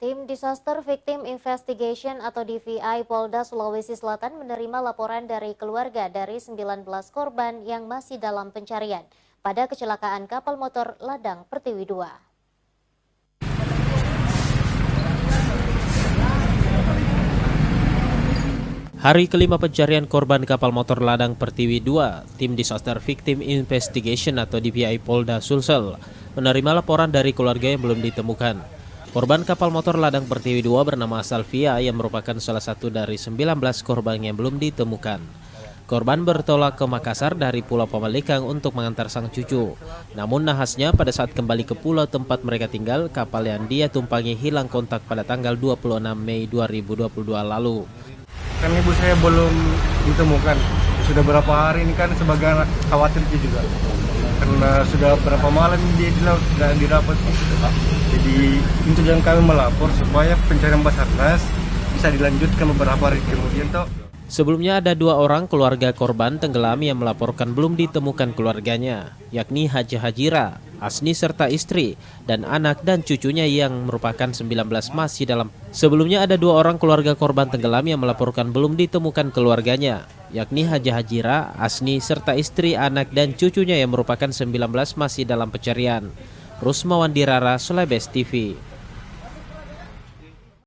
Tim Disaster Victim Investigation atau DVI Polda Sulawesi Selatan menerima laporan dari keluarga dari 19 korban yang masih dalam pencarian pada kecelakaan kapal motor Ladang Pertiwi II. Hari kelima pencarian korban kapal motor Ladang Pertiwi II, Tim Disaster Victim Investigation atau DVI Polda Sulsel menerima laporan dari keluarga yang belum ditemukan. Korban kapal motor Ladang Pertiwi II bernama Salvia yang merupakan salah satu dari 19 korban yang belum ditemukan. Korban bertolak ke Makassar dari Pulau Pamalikang untuk mengantar sang cucu. Namun nahasnya pada saat kembali ke pulau tempat mereka tinggal, kapal yang dia tumpangi hilang kontak pada tanggal 26 Mei 2022 lalu. Kan ibu saya belum ditemukan, sudah berapa hari ini kan sebagian khawatir juga, karena sudah berapa malam dia di laut dan didapat. Jadi itu yang kami melapor supaya pencarian Basarnas bisa dilanjutkan beberapa hari kemudian toh. Sebelumnya ada 2 orang keluarga korban tenggelam yang melaporkan belum ditemukan keluarganya, yakni Haji Hajira, Asni serta istri, dan anak dan cucunya yang merupakan 19 masih dalam. Sebelumnya ada 2 orang keluarga korban tenggelam yang melaporkan belum ditemukan keluarganya, yakni Haji Hajira, Asni serta istri, anak dan cucunya yang merupakan 19 masih dalam pencarian. Rusmawan Dirara, Sulawesi TV.